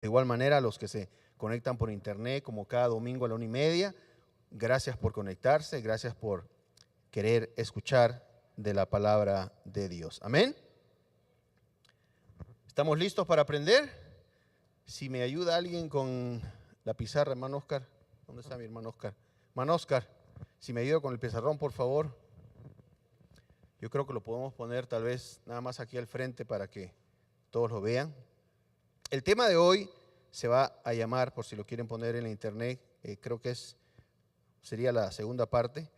De igual manera, a los que se conectan por internet, como cada domingo a la 1:30, gracias por conectarse, gracias por querer escuchar de la palabra de Dios. Amén. ¿Estamos listos para aprender? Si me ayuda alguien con la pizarra, hermano Oscar. ¿Dónde está mi hermano Oscar? Hermano Oscar, si me ayuda con el pizarrón, por favor. Yo creo que lo podemos poner tal vez nada más aquí al frente para que todos lo vean. El tema de hoy se va a llamar, por si lo quieren poner en la internet, creo que sería la segunda parte,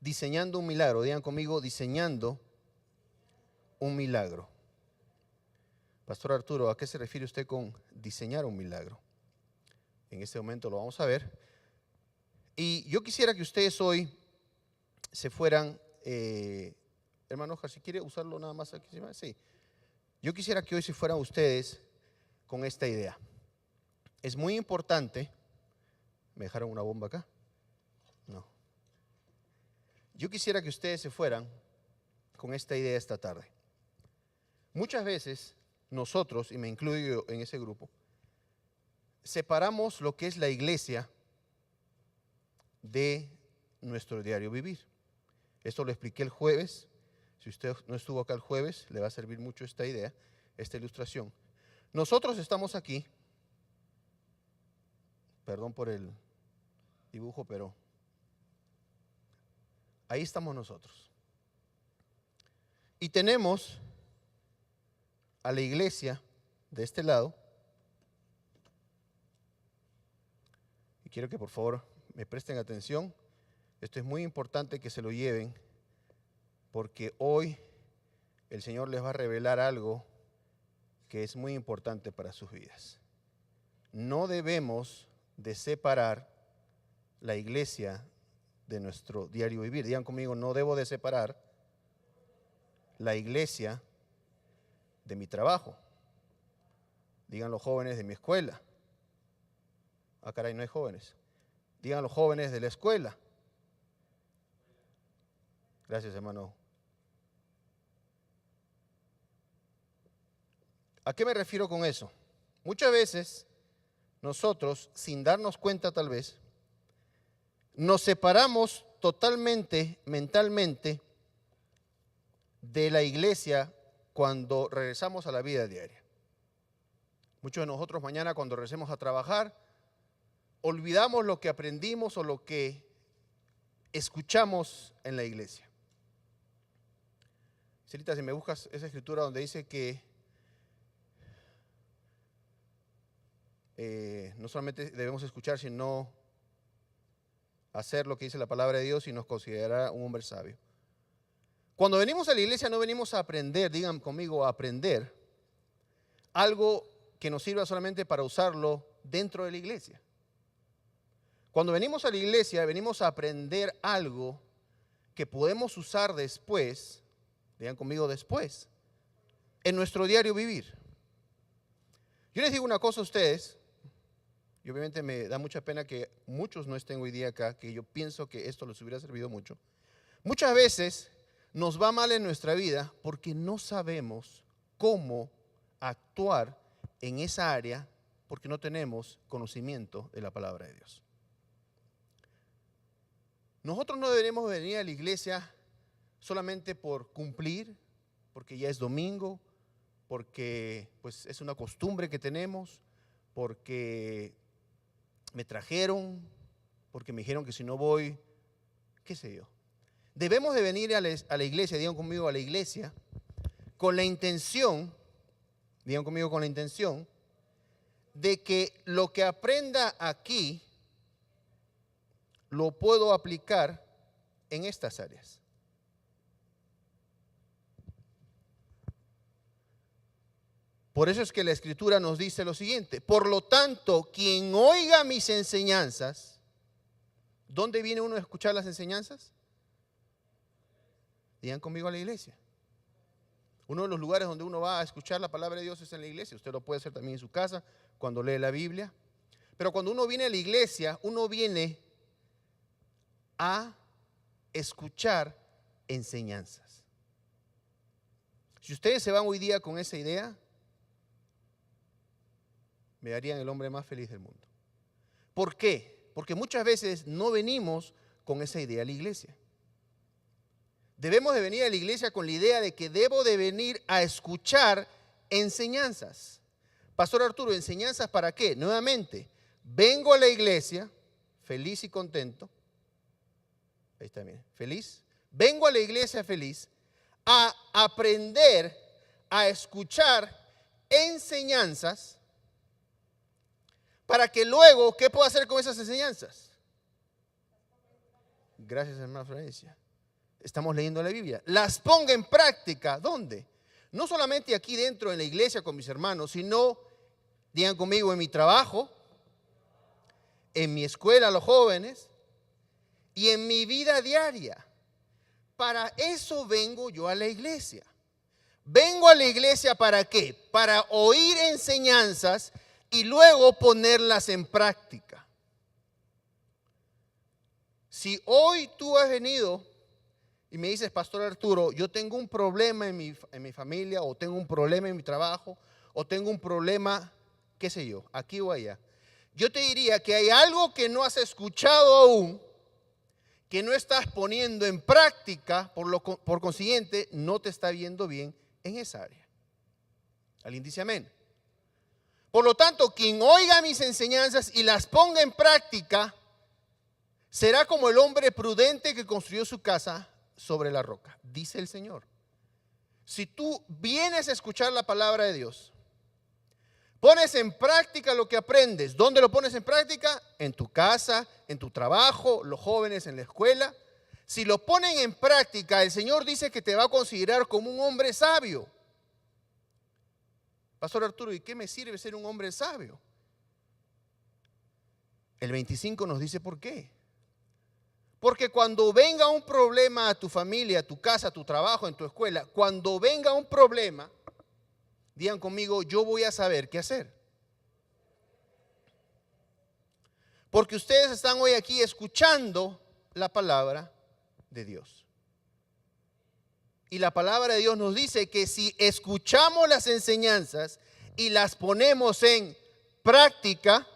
diseñando un milagro. Digan conmigo, diseñando un milagro. Pastor Arturo, ¿a qué se refiere usted con diseñar un milagro? En este momento lo vamos a ver. Y yo quisiera que ustedes hoy se fueran, hermano Oscar, si quiere usarlo nada más aquí encima, sí. Yo quisiera que hoy se fueran ustedes con esta idea. Es muy importante. ¿Me dejaron una bomba acá? No. Yo quisiera que ustedes se fueran con esta idea esta tarde. Muchas veces nosotros, y me incluyo en ese grupo, separamos lo que es la iglesia de nuestro diario vivir. Esto lo expliqué el jueves. Si usted no estuvo acá el jueves, le va a servir mucho esta idea, esta ilustración. Nosotros estamos aquí, perdón por el dibujo, pero ahí estamos nosotros. Y tenemos a la iglesia de este lado. Y quiero que por favor me presten atención. Esto es muy importante que se lo lleven, porque hoy el Señor les va a revelar algo que es muy importante para sus vidas. No debemos de separar la iglesia de nuestro diario vivir. Digan conmigo, no debo de separar la iglesia de mi trabajo. Digan los jóvenes de mi escuela. Ah, caray, no hay jóvenes. Digan los jóvenes de la escuela. Gracias, hermano. ¿A qué me refiero con eso? Muchas veces nosotros, sin darnos cuenta tal vez, nos separamos totalmente, mentalmente, de la iglesia cuando regresamos a la vida diaria. Muchos de nosotros mañana cuando regresemos a trabajar, olvidamos lo que aprendimos o lo que escuchamos en la iglesia. Celita, si me buscas esa escritura donde dice que no solamente debemos escuchar, sino hacer lo que dice la palabra de Dios y nos considerará un hombre sabio. Cuando venimos a la iglesia no venimos a aprender, digan conmigo, a aprender algo que nos sirva solamente para usarlo dentro de la iglesia. Cuando venimos a la iglesia venimos a aprender algo que podemos usar después, digan conmigo después, en nuestro diario vivir. Yo les digo una cosa a ustedes, y obviamente me da mucha pena que muchos no estén hoy día acá, que yo pienso que esto les hubiera servido mucho. Muchas veces nos va mal en nuestra vida porque no sabemos cómo actuar en esa área porque no tenemos conocimiento de la palabra de Dios. Nosotros no deberemos venir a la iglesia solamente por cumplir, porque ya es domingo, porque pues es una costumbre que tenemos, porque me trajeron, porque me dijeron que si no voy, qué sé yo. Debemos de venir a la iglesia, digan conmigo, a la iglesia, con la intención, digan conmigo, con la intención de que lo que aprenda aquí lo puedo aplicar en estas áreas. Por eso es que la Escritura nos dice lo siguiente: por lo tanto, quien oiga mis enseñanzas, ¿dónde viene uno a escuchar las enseñanzas? Digan conmigo, a la iglesia. Uno de los lugares donde uno va a escuchar la palabra de Dios es en la iglesia. Usted lo puede hacer también en su casa, cuando lee la Biblia. Pero cuando uno viene a la iglesia, uno viene a escuchar enseñanzas. Si ustedes se van hoy día con esa idea, me harían el hombre más feliz del mundo. ¿Por qué? Porque muchas veces no venimos con esa idea a la iglesia. Debemos de venir a la iglesia con la idea de que debo de venir a escuchar enseñanzas. Pastor Arturo, ¿enseñanzas para qué? Nuevamente, vengo a la iglesia feliz y contento. Ahí está, miren, feliz. Vengo a la iglesia feliz a aprender, a escuchar enseñanzas para que luego, ¿qué puedo hacer con esas enseñanzas? Gracias, hermana Florencia. Estamos leyendo la Biblia. Las ponga en práctica. ¿Dónde? No solamente aquí dentro en la iglesia con mis hermanos, sino, digan conmigo, en mi trabajo, en mi escuela, los jóvenes, y en mi vida diaria. Para eso vengo yo a la iglesia. Vengo a la iglesia ¿para qué? Para oír enseñanzas y luego ponerlas en práctica. Si hoy tú has venido y me dices, Pastor Arturo, yo tengo un problema en mi familia, o tengo un problema en mi trabajo, o tengo un problema, qué sé yo, aquí o allá. Yo te diría que hay algo que no has escuchado aún, que no estás poniendo en práctica, por consiguiente, no te está viendo bien en esa área. ¿Alguien dice amén? Por lo tanto, quien oiga mis enseñanzas y las ponga en práctica, será como el hombre prudente que construyó su casa sobre la roca, dice el Señor. Si tú vienes a escuchar la palabra de Dios, pones en práctica lo que aprendes. ¿Dónde lo pones en práctica? En tu casa, en tu trabajo, los jóvenes en la escuela. Si lo ponen en práctica, el Señor dice que te va a considerar como un hombre sabio. Pastor Arturo, ¿y qué me sirve ser un hombre sabio? El 25 nos dice por qué. Porque cuando venga un problema a tu familia, a tu casa, a tu trabajo, en tu escuela, cuando venga un problema, digan conmigo, yo voy a saber qué hacer. Porque ustedes están hoy aquí escuchando la palabra de Dios. Y la palabra de Dios nos dice que si escuchamos las enseñanzas y las ponemos en práctica,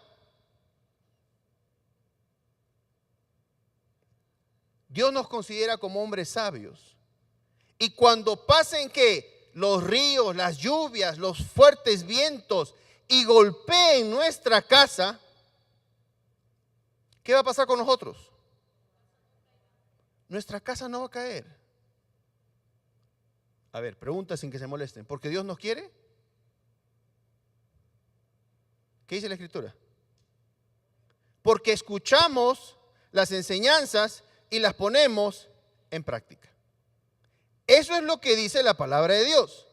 Dios nos considera como hombres sabios. Y cuando pasen que los ríos, las lluvias, los fuertes vientos y golpeen nuestra casa, ¿qué va a pasar con nosotros? Nuestra casa no va a caer. A ver, pregunta sin que se molesten. ¿Porque Dios nos quiere? ¿Qué dice la Escritura? Porque escuchamos las enseñanzas y las ponemos en práctica. Eso es lo que dice la palabra de Dios.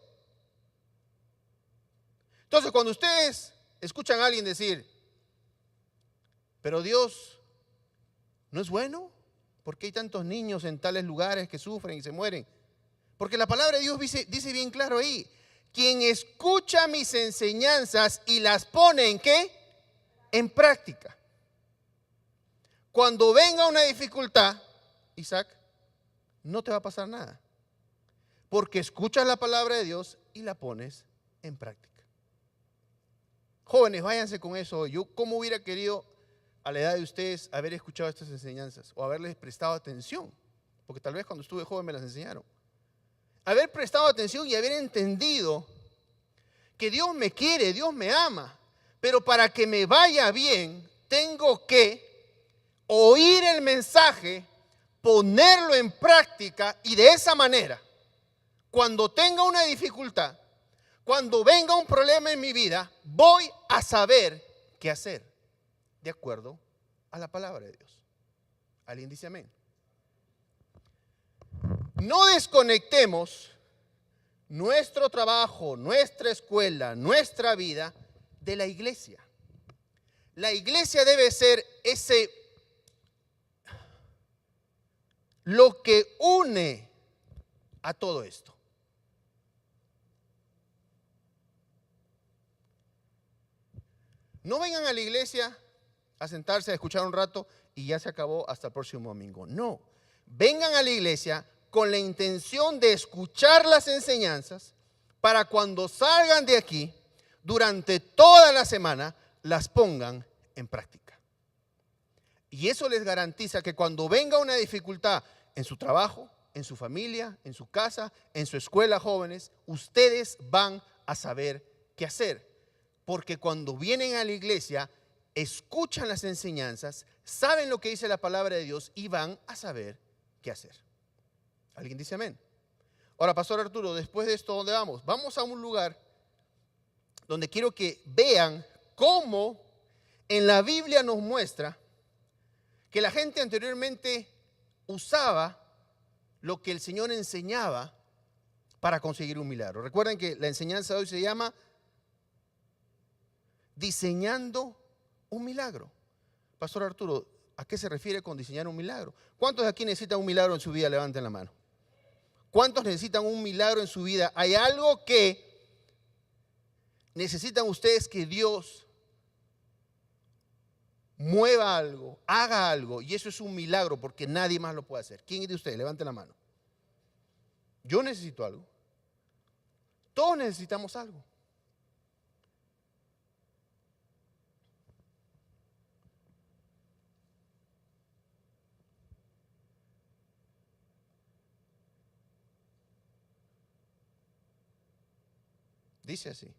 Entonces, cuando ustedes escuchan a alguien decir, pero Dios no es bueno, ¿por qué hay tantos niños en tales lugares que sufren y se mueren? Porque la palabra de Dios dice bien claro ahí, quien escucha mis enseñanzas y las pone ¿en qué? En práctica. Cuando venga una dificultad, Isaac, no te va a pasar nada. Porque escuchas la palabra de Dios y la pones en práctica. Jóvenes, váyanse con eso. Yo, ¿cómo hubiera querido a la edad de ustedes haber escuchado estas enseñanzas o haberles prestado atención? Porque tal vez cuando estuve joven me las enseñaron. Haber prestado atención y haber entendido que Dios me quiere, Dios me ama, pero para que me vaya bien, tengo que oír el mensaje, ponerlo en práctica y de esa manera, cuando tenga una dificultad, cuando venga un problema en mi vida, voy a saber qué hacer de acuerdo a la palabra de Dios. ¿Alguien dice amén? No desconectemos nuestro trabajo, nuestra escuela, nuestra vida de la iglesia. La iglesia debe ser lo que une a todo esto. No vengan a la iglesia a sentarse a escuchar un rato y ya se acabó hasta el próximo domingo. No, vengan a la iglesia con la intención de escuchar las enseñanzas, para cuando salgan de aquí, durante toda la semana, las pongan en práctica. Y eso les garantiza que cuando venga una dificultad en su trabajo, en su familia, en su casa, en su escuela, jóvenes, ustedes van a saber qué hacer. Porque cuando vienen a la iglesia, escuchan las enseñanzas, saben lo que dice la palabra de Dios y van a saber qué hacer. ¿Alguien dice amén? Ahora, Pastor Arturo, después de esto, ¿dónde vamos? Vamos a un lugar donde quiero que vean cómo en la Biblia nos muestra que la gente anteriormente usaba lo que el Señor enseñaba para conseguir un milagro. Recuerden que la enseñanza de hoy se llama diseñando un milagro. Pastor Arturo, ¿a qué se refiere con diseñar un milagro? ¿Cuántos de aquí necesitan un milagro en su vida? Levanten la mano. ¿Cuántos necesitan un milagro en su vida? ¿Hay algo que necesitan ustedes que Dios mueva algo, haga algo? Y eso es un milagro porque nadie más lo puede hacer. ¿Quién de ustedes? Levanten la mano. Yo necesito algo. Todos necesitamos algo. Dice así,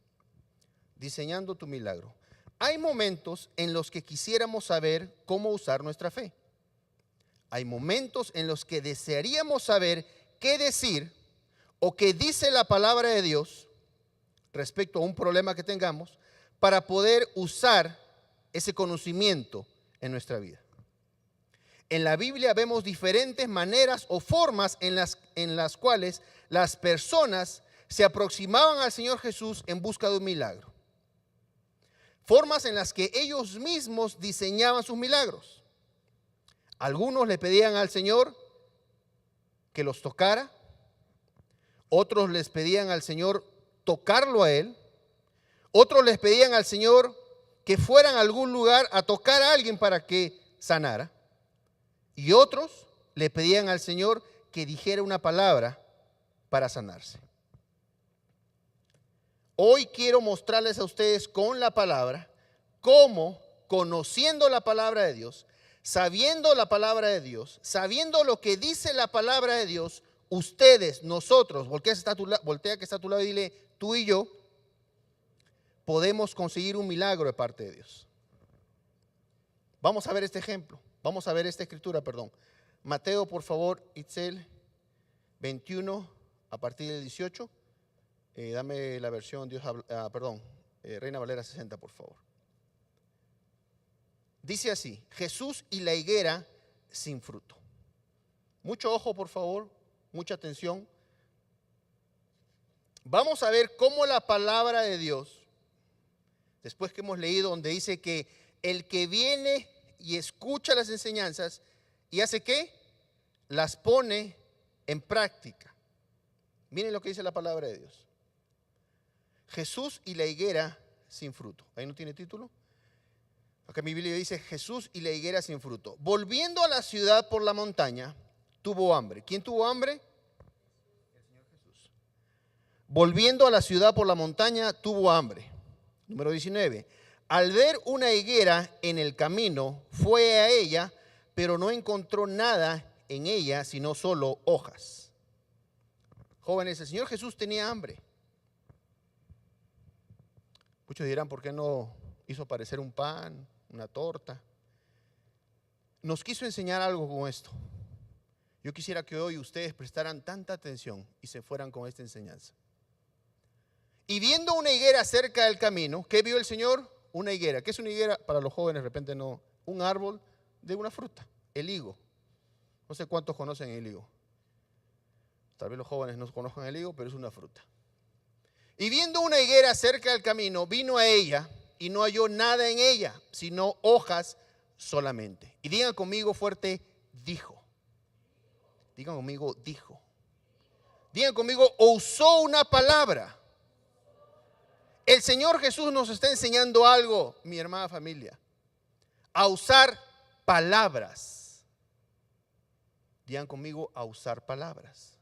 diseñando tu milagro. Hay momentos en los que quisiéramos saber cómo usar nuestra fe. Hay momentos en los que desearíamos saber qué decir o qué dice la palabra de Dios respecto a un problema que tengamos para poder usar ese conocimiento en nuestra vida. En la Biblia vemos diferentes maneras o formas en las cuales las personas se aproximaban al Señor Jesús en busca de un milagro. Formas en las que ellos mismos diseñaban sus milagros. Algunos le pedían al Señor que los tocara. Otros les pedían al Señor tocarlo a Él. Otros les pedían al Señor que fueran a algún lugar a tocar a alguien para que sanara. Y otros le pedían al Señor que dijera una palabra para sanarse. Hoy quiero mostrarles a ustedes con la palabra cómo, conociendo la palabra de Dios, sabiendo la palabra de Dios, sabiendo lo que dice la palabra de Dios, ustedes, nosotros, voltea que está a tu lado y dile, tú y yo, podemos conseguir un milagro de parte de Dios. Vamos a ver este ejemplo, vamos a ver esta escritura, perdón. Mateo, por favor, Itzel, 21, a partir del 18. Dame la versión, Reina Valera 60, por favor. Dice así, Jesús y la higuera sin fruto. Mucho ojo, por favor, mucha atención. Vamos a ver cómo la palabra de Dios, después que hemos leído donde dice que el que viene y escucha las enseñanzas y hace ¿qué? Las pone en práctica. Miren lo que dice la palabra de Dios. Jesús y la higuera sin fruto. ¿Ahí no tiene título? Acá mi Biblia dice Jesús y la higuera sin fruto. Volviendo a la ciudad por la montaña, tuvo hambre. ¿Quién tuvo hambre? El Señor Jesús. Volviendo a la ciudad por la montaña, tuvo hambre. Número 19. Al ver una higuera en el camino, fue a ella, pero no encontró nada en ella, sino solo hojas. Jóvenes, el Señor Jesús tenía hambre. Muchos dirán, ¿por qué no hizo aparecer un pan, una torta? Nos quiso enseñar algo con esto. Yo quisiera que hoy ustedes prestaran tanta atención y se fueran con esta enseñanza. Y viendo una higuera cerca del camino, ¿qué vio el Señor? Una higuera. ¿Qué es una higuera? Para los jóvenes, de repente no. Un árbol de una fruta, el higo. No sé cuántos conocen el higo. Tal vez los jóvenes no conozcan el higo, pero es una fruta. Y viendo una higuera cerca del camino, vino a ella y no halló nada en ella, sino hojas solamente. Y digan conmigo fuerte, dijo. Digan conmigo, dijo. Digan conmigo, usó una palabra. El Señor Jesús nos está enseñando algo, mi hermana familia, a usar palabras. Digan conmigo, a usar palabras.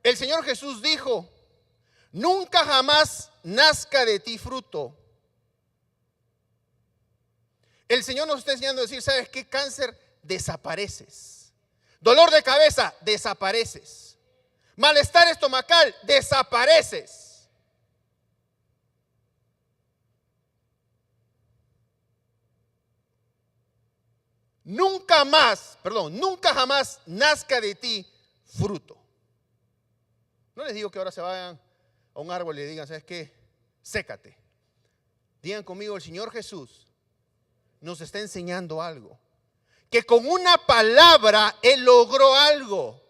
El Señor Jesús dijo, nunca jamás nazca de ti fruto. El Señor nos está enseñando a decir, ¿sabes qué? Cáncer, desapareces. Dolor de cabeza, desapareces. Malestar estomacal, desapareces. Nunca jamás nazca de ti fruto. No les digo que ahora se vayan a un árbol y le digan, ¿sabes qué? Sécate. Digan conmigo, el Señor Jesús nos está enseñando algo. Que con una palabra Él logró algo.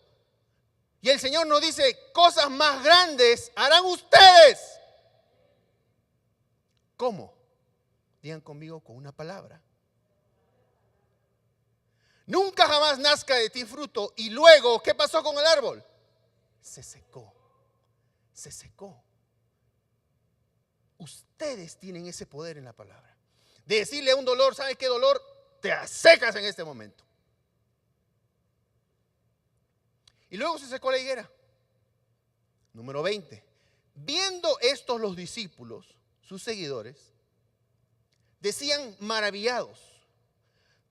Y el Señor nos dice, cosas más grandes harán ustedes. ¿Cómo? Digan conmigo, con una palabra. Nunca jamás nazca de ti fruto. Y luego, ¿qué pasó con el árbol? Se secó. Se secó. Ustedes tienen ese poder en la palabra. De decirle a un dolor, ¿sabes qué dolor? Te secas en este momento. Y luego se secó la higuera. Número 20. Viendo estos los discípulos, sus seguidores, decían maravillados,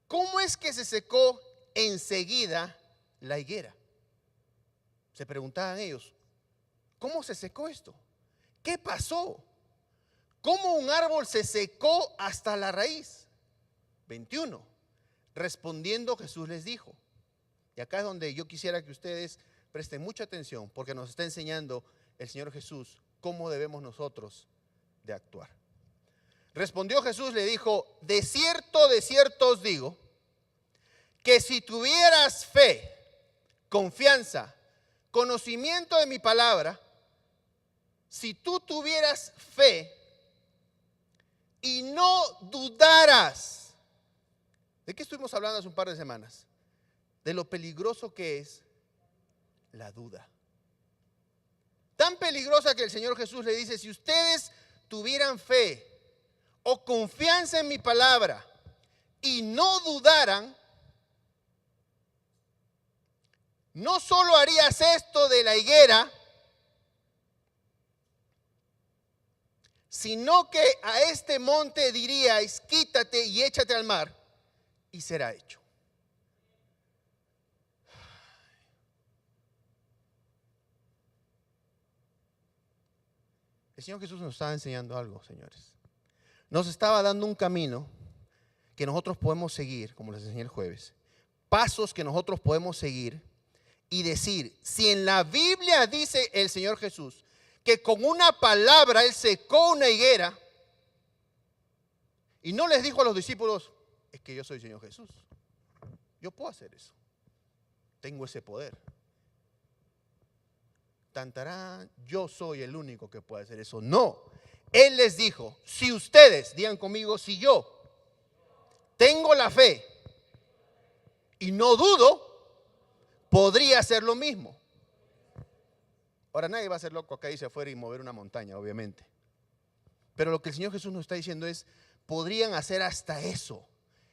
¿cómo es que se secó enseguida la higuera? Se preguntaban ellos, ¿cómo se secó esto? ¿Qué pasó? ¿Cómo un árbol se secó hasta la raíz? 21. Respondiendo Jesús les dijo, y acá es donde yo quisiera que ustedes presten mucha atención, porque nos está enseñando el Señor Jesús cómo debemos nosotros de actuar. Respondió Jesús, le dijo, de cierto os digo, que si tuvieras fe, confianza, conocimiento de mi palabra, si tú tuvieras fe y no dudaras, ¿de qué estuvimos hablando hace un par de semanas? De lo peligroso que es la duda. Tan peligrosa que el Señor Jesús le dice, si ustedes tuvieran fe o confianza en mi palabra y no dudaran, no solo harías esto de la higuera, sino que a este monte diríais, quítate y échate al mar, y será hecho. El Señor Jesús nos estaba enseñando algo, señores. Nos estaba dando un camino que nosotros podemos seguir, como les enseñé el jueves. Pasos que nosotros podemos seguir y decir, si en la Biblia dice el Señor Jesús que con una palabra Él secó una higuera y no les dijo a los discípulos, es que yo soy el Señor Jesús. Yo puedo hacer eso. Tengo ese poder. Tantarán, yo soy el único que puede hacer eso. No, Él les dijo, si ustedes, digan conmigo, si yo tengo la fe y no dudo, podría hacer lo mismo. Ahora nadie va a ser loco acá y se afuera y mover una montaña, obviamente. Pero lo que el Señor Jesús nos está diciendo es, podrían hacer hasta eso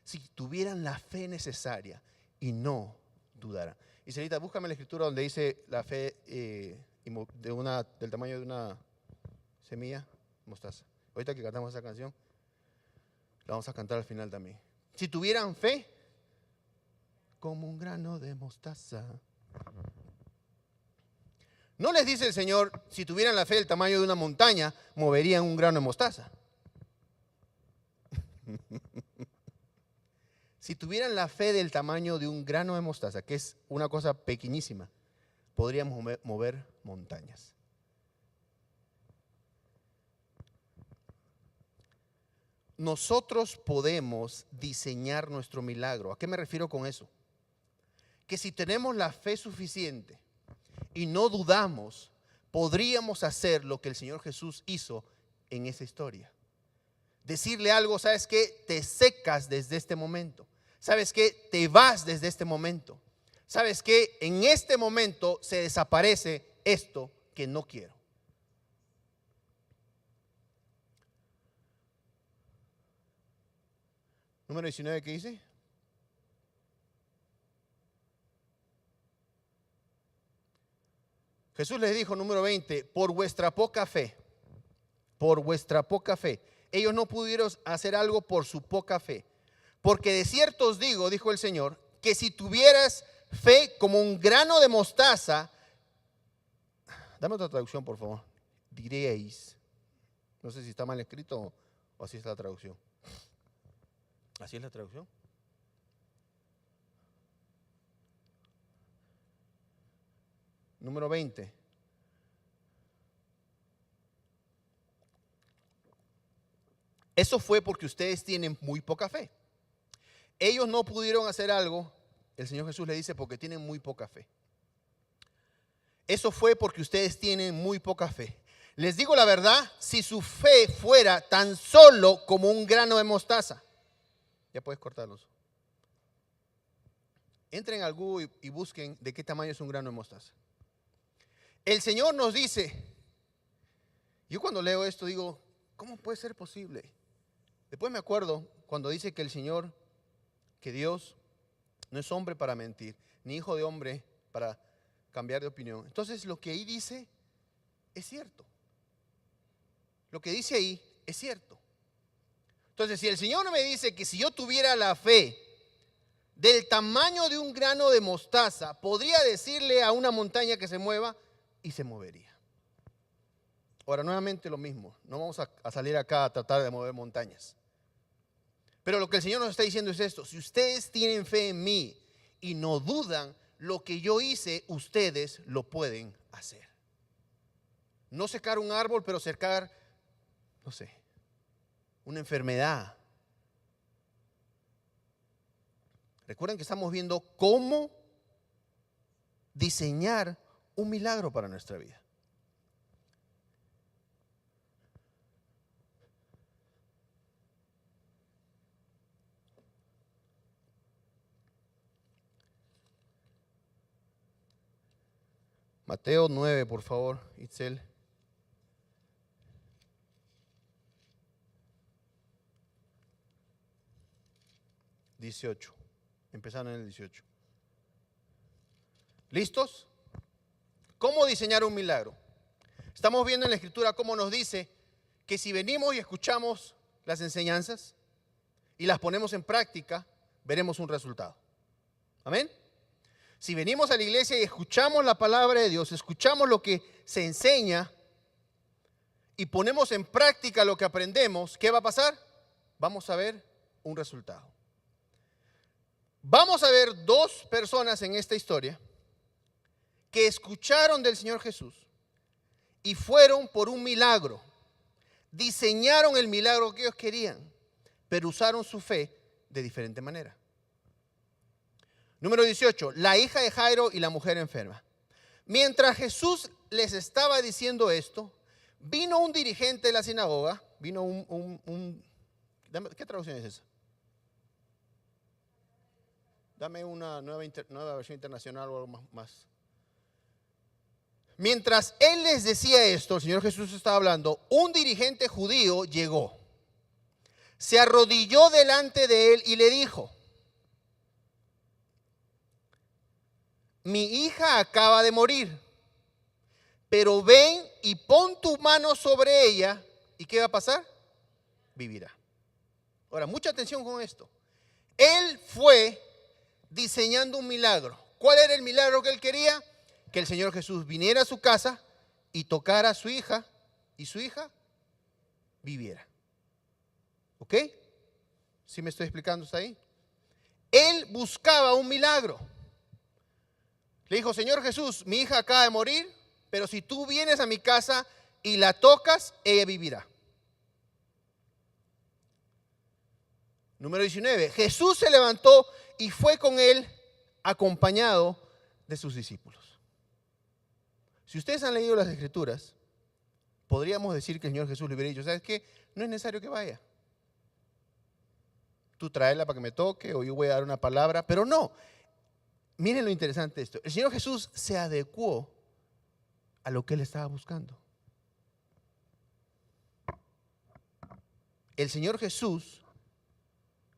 si tuvieran la fe necesaria y no dudaran. Y Celita, búscame la escritura donde dice la fe del tamaño de una semilla mostaza. Ahorita que cantamos esa canción, la vamos a cantar al final también. Si tuvieran fe como un grano de mostaza. No les dice el Señor, si tuvieran la fe del tamaño de una montaña, moverían un grano de mostaza. Si tuvieran la fe del tamaño de un grano de mostaza, que es una cosa pequeñísima, podríamos mover montañas. Nosotros podemos diseñar nuestro milagro. ¿A qué me refiero con eso? Que si tenemos la fe suficiente y no dudamos, podríamos hacer lo que el Señor Jesús hizo en esa historia. Decirle algo, ¿sabes qué? Te secas desde este momento. ¿Sabes qué? Te vas desde este momento. ¿Sabes qué? En este momento se desaparece esto que no quiero. Número 19, ¿qué dice? Jesús les dijo, número 20, por vuestra poca fe, por vuestra poca fe. Ellos no pudieron hacer algo por su poca fe. Porque de cierto os digo, dijo el Señor, que si tuvieras fe como un grano de mostaza, dame otra traducción, por favor. Diréis. No sé si está mal escrito o así es la traducción. ¿Así es la traducción? Número 20. Eso fue porque ustedes tienen muy poca fe. Ellos no pudieron hacer algo, el Señor Jesús le dice, porque tienen muy poca fe. Eso fue porque ustedes tienen muy poca fe. Les digo la verdad, si su fe fuera tan solo como un grano de mostaza. Ya puedes cortarlos. Entren al Google y busquen de qué tamaño es un grano de mostaza. El Señor nos dice, yo cuando leo esto digo, ¿cómo puede ser posible? Después me acuerdo cuando dice que el Señor, que Dios no es hombre para mentir, ni hijo de hombre para cambiar de opinión. Entonces lo que ahí dice es cierto. Lo que dice ahí es cierto. Entonces si el Señor me dice que si yo tuviera la fe del tamaño de un grano de mostaza, podría decirle a una montaña que se mueva y se movería. Ahora nuevamente lo mismo, no vamos a salir acá a tratar de mover montañas. Pero lo que el Señor nos está diciendo es esto: si ustedes tienen fe en mí y no dudan, lo que yo hice, ustedes lo pueden hacer. No secar un árbol, pero secar, no sé, una enfermedad. Recuerden que estamos viendo cómo diseñar un milagro para nuestra vida. Mateo 9, por favor, Itzel. (18) Empezaron en el 18. ¿Listos? ¿Cómo diseñar un milagro? Estamos viendo en la Escritura cómo nos dice que si venimos y escuchamos las enseñanzas y las ponemos en práctica, veremos un resultado. ¿Amén? Si venimos a la iglesia y escuchamos la palabra de Dios, escuchamos lo que se enseña y ponemos en práctica lo que aprendemos, ¿qué va a pasar? Vamos a ver un resultado. Vamos a ver dos personas en esta historia que escucharon del Señor Jesús y fueron por un milagro. Diseñaron el milagro que ellos querían, pero usaron su fe de diferente manera. Número 18, la hija de Jairo y la mujer enferma. Mientras Jesús les estaba diciendo esto, vino un dirigente de la sinagoga, vino ¿qué traducción es esa? Dame una nueva versión internacional o algo más. Mientras él les decía esto, el Señor Jesús estaba hablando, un dirigente judío llegó, se arrodilló delante de él y le dijo: mi hija acaba de morir, pero ven y pon tu mano sobre ella, ¿y qué va a pasar? Vivirá. Ahora, mucha atención con esto. Él fue diseñando un milagro. ¿Cuál era el milagro que él quería? Que el Señor Jesús viniera a su casa y tocara a su hija y su hija viviera. ¿Ok? ¿Sí me estoy explicando hasta ahí? Él buscaba un milagro. Le dijo: Señor Jesús, mi hija acaba de morir, pero si tú vienes a mi casa y la tocas, ella vivirá. Número 19. Jesús se levantó y fue con él acompañado de sus discípulos. Si ustedes han leído las Escrituras, podríamos decir que el Señor Jesús le hubiera dicho: ¿sabes qué? No es necesario que vaya. Tú tráela para que me toque o yo voy a dar una palabra, pero no. Miren lo interesante de esto. El Señor Jesús se adecuó a lo que él estaba buscando. El Señor Jesús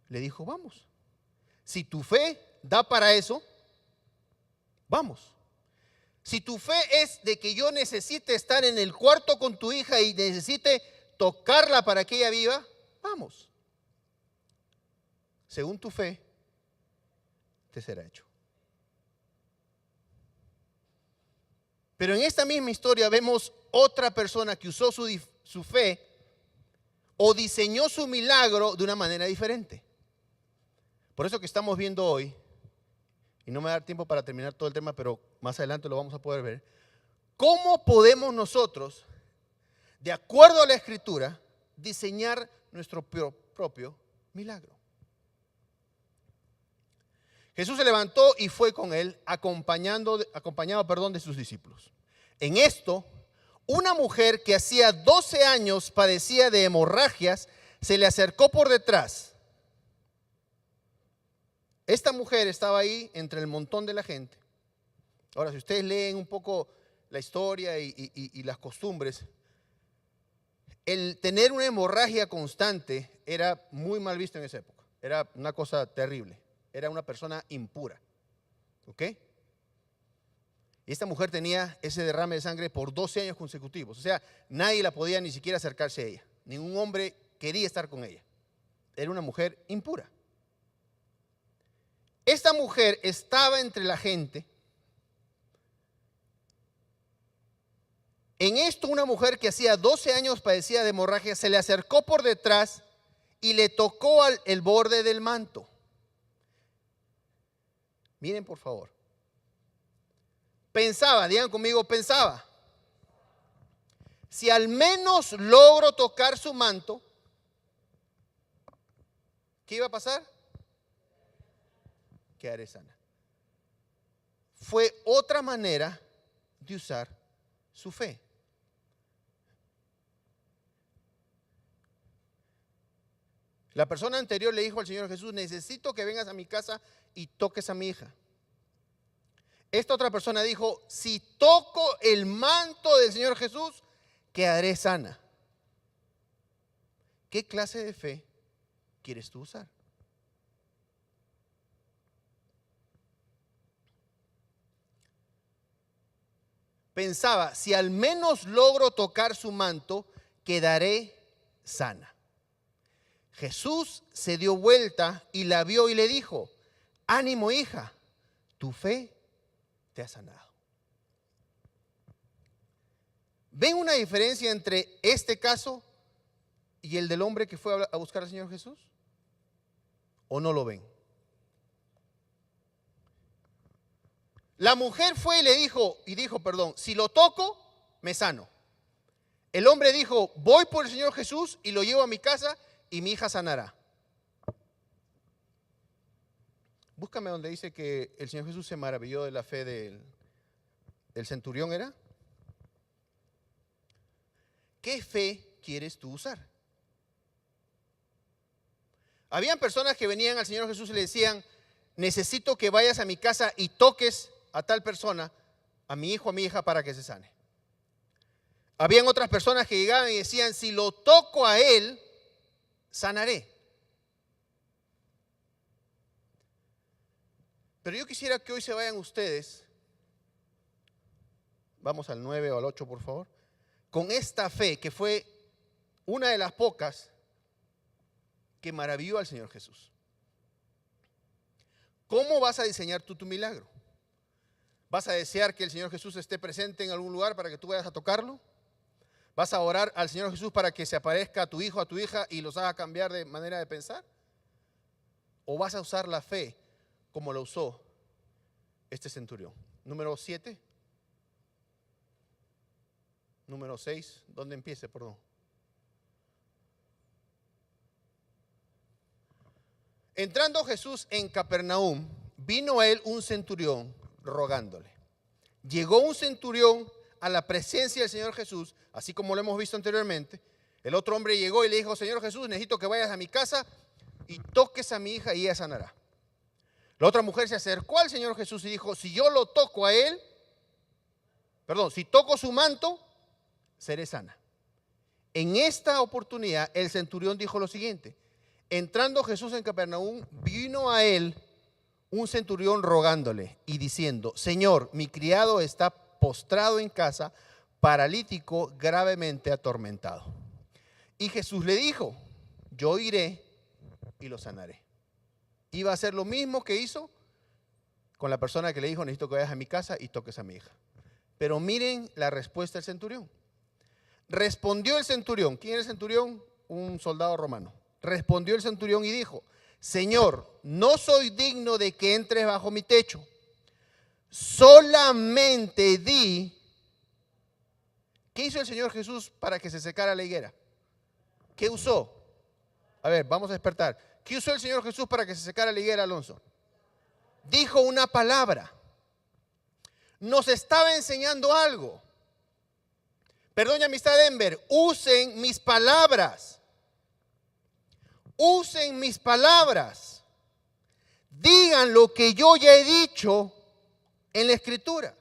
le dijo: vamos. Si tu fe da para eso, vamos. Si tu fe es de que yo necesite estar en el cuarto con tu hija y necesite tocarla para que ella viva, vamos. Según tu fe, te será hecho. Pero en esta misma historia vemos otra persona que usó su fe o diseñó su milagro de una manera diferente. Por eso que estamos viendo hoy, y no me va a dar tiempo para terminar todo el tema, pero más adelante lo vamos a poder ver, cómo podemos nosotros, de acuerdo a la Escritura, diseñar nuestro propio milagro. Jesús se levantó y fue con él, acompañado de sus discípulos. En esto, una mujer que hacía 12 años padecía de hemorragias, se le acercó por detrás. Esta mujer estaba ahí entre el montón de la gente. Ahora, si ustedes leen un poco la historia y las costumbres, el tener una hemorragia constante era muy mal visto en esa época. Era una cosa terrible. Era una persona impura. ¿Ok? Y esta mujer tenía ese derrame de sangre por 12 años consecutivos. O sea, nadie la podía ni siquiera acercarse a ella. Ningún hombre quería estar con ella. Era una mujer impura. Esta mujer estaba entre la gente. En esto, una mujer que hacía 12 años padecía de hemorragia se le acercó por detrás y le tocó el borde del manto. Miren, por favor. Pensaba, digan conmigo, pensaba. Si al menos logro tocar su manto, ¿qué iba a pasar? Quedaré sana. Fue otra manera de usar su fe. La persona anterior le dijo al Señor Jesús: necesito que vengas a mi casa y toques a mi hija. Esta otra persona dijo: si toco el manto del Señor Jesús, quedaré sana. ¿Qué clase de fe quieres tú usar? Pensaba, si al menos logro tocar su manto, quedaré sana. Jesús se dio vuelta y la vio y le dijo: ánimo, hija, tu fe te ha sanado. ¿Ven una diferencia entre este caso y el del hombre que fue a buscar al Señor Jesús? ¿O no lo ven? La mujer fue y le dijo, si lo toco, me sano. El hombre dijo: voy por el Señor Jesús y lo llevo a mi casa y mi hija sanará. Búscame donde dice que el Señor Jesús se maravilló de la fe del centurión, ¿era? ¿Qué fe quieres tú usar? Habían personas que venían al Señor Jesús y le decían: necesito que vayas a mi casa y toques a tal persona, a mi hijo, a mi hija, para que se sane. Habían otras personas que llegaban y decían: si lo toco a él, sanaré. Pero yo quisiera que hoy se vayan ustedes, vamos al 9 o al 8 por favor, con esta fe que fue una de las pocas que maravilló al Señor Jesús. ¿Cómo vas a diseñar tú tu milagro? ¿Vas a desear que el Señor Jesús esté presente en algún lugar para que tú vayas a tocarlo? ¿Vas a orar al Señor Jesús para que se aparezca a tu hijo, a tu hija y los haga cambiar de manera de pensar? ¿O vas a usar la fe como lo usó este centurión? Número 7. Número 6. ¿Dónde empiece? Perdón. Entrando Jesús en Capernaum, vino a él un centurión rogándole. Llegó un centurión a la presencia del Señor Jesús, así como lo hemos visto anteriormente. El otro hombre llegó y le dijo: Señor Jesús, necesito que vayas a mi casa y toques a mi hija y ella sanará. La otra mujer se acercó al Señor Jesús y dijo: si yo lo toco a él, si toco su manto, seré sana. En esta oportunidad el centurión dijo lo siguiente: entrando Jesús en Capernaum, vino a él un centurión rogándole y diciendo: Señor, mi criado está postrado en casa, paralítico, gravemente atormentado. Y Jesús le dijo, yo iré y lo sanaré. Iba a hacer lo mismo que hizo con la persona que le dijo, necesito que vayas a mi casa y toques a mi hija. Pero miren la respuesta del centurión. Respondió el centurión. ¿Quién era el centurión? Un soldado romano. Respondió el centurión y dijo, Señor, no soy digno de que entres bajo mi techo. Solamente di. ¿Qué hizo el Señor Jesús para que se secara la higuera? ¿Qué usó? A ver, vamos a despertar. ¿Qué usó el Señor Jesús para que se secara la higuera, Alonso? Dijo una palabra. Nos estaba enseñando algo. Perdón, amistad Denver, usen mis palabras. Usen mis palabras. Digan lo que yo ya he dicho en la Escritura.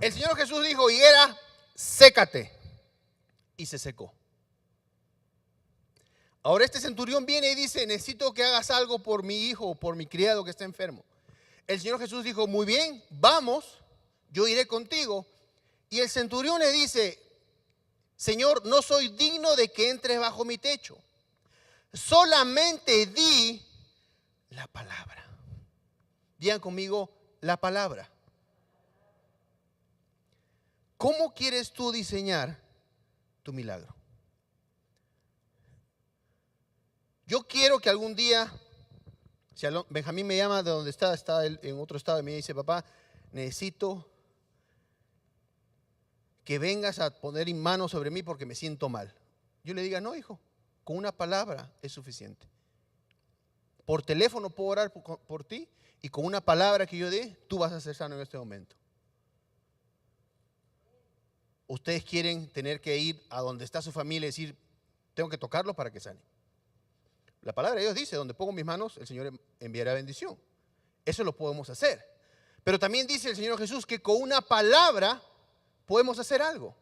El Señor Jesús dijo, higuera, sécate. Y se secó. Ahora este centurión viene y dice, necesito que hagas algo por mi hijo o por mi criado que está enfermo. El Señor Jesús dijo, muy bien, vamos, yo iré contigo. Y el centurión le dice, Señor, no soy digno de que entres bajo mi techo. Solamente di la palabra. Digan conmigo, la palabra. ¿Cómo quieres tú diseñar tu milagro? Yo quiero que algún día, si Benjamín me llama de donde está él en otro estado y me dice, papá, necesito que vengas a poner manos sobre mí porque me siento mal. Yo le diga, no, hijo, con una palabra es suficiente. Por teléfono puedo orar por ti y con una palabra que yo dé, tú vas a ser sano en este momento. Ustedes quieren tener que ir a donde está su familia y decir, tengo que tocarlo para que sane. La palabra de Dios dice, donde pongo mis manos, el Señor enviará bendición. Eso lo podemos hacer. Pero también dice el Señor Jesús que con una palabra podemos hacer algo.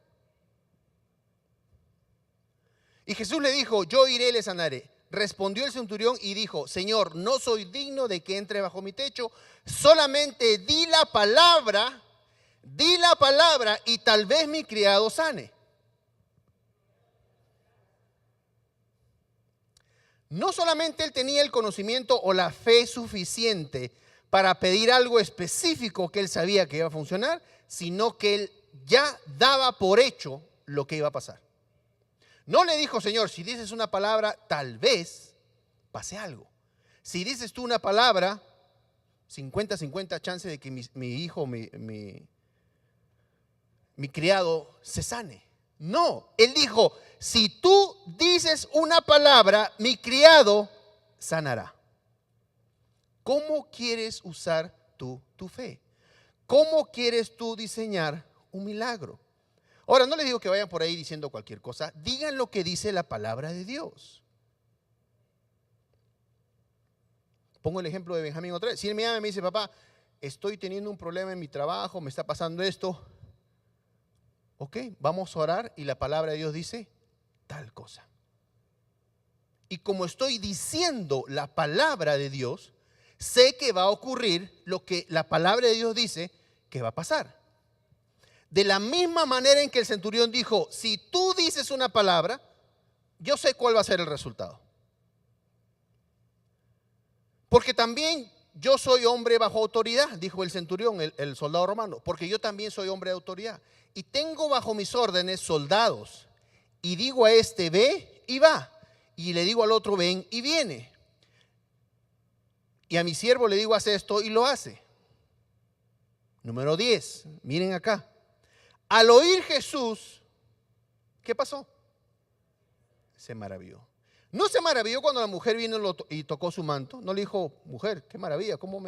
Y Jesús le dijo, yo iré y le sanaré. Respondió el centurión y dijo, Señor, no soy digno de que entre bajo mi techo, solamente di la palabra y tal vez mi criado sane. No solamente él tenía el conocimiento o la fe suficiente para pedir algo específico que él sabía que iba a funcionar, sino que él ya daba por hecho lo que iba a pasar. No le dijo, Señor, si dices una palabra, tal vez pase algo. Si dices tú una palabra, 50-50 chance de que mi hijo, mi criado se sane. No, él dijo, si tú dices una palabra, mi criado sanará. ¿Cómo quieres usar tú tu fe? ¿Cómo quieres tú diseñar un milagro? Ahora, no les digo que vayan por ahí diciendo cualquier cosa. Digan lo que dice la palabra de Dios. Pongo el ejemplo de Benjamín otra vez. Si él me llama y me dice, papá, estoy teniendo un problema en mi trabajo, me está pasando esto. Ok, vamos a orar y la palabra de Dios dice tal cosa. Y como estoy diciendo la palabra de Dios, sé que va a ocurrir lo que la palabra de Dios dice que va a pasar. De la misma manera en que el centurión dijo, si tú dices una palabra, yo sé cuál va a ser el resultado. Porque también yo soy hombre bajo autoridad, dijo el centurión, el soldado romano, porque yo también soy hombre de autoridad. Y tengo bajo mis órdenes soldados. Y digo a este, ve y va. Y le digo al otro, ven y viene. Y a mi siervo le digo, haz esto y lo hace. Número 10, miren acá. Al oír Jesús, ¿qué pasó? Se maravilló. No se maravilló cuando la mujer vino y tocó su manto. No le dijo, mujer, qué maravilla, ¿cómo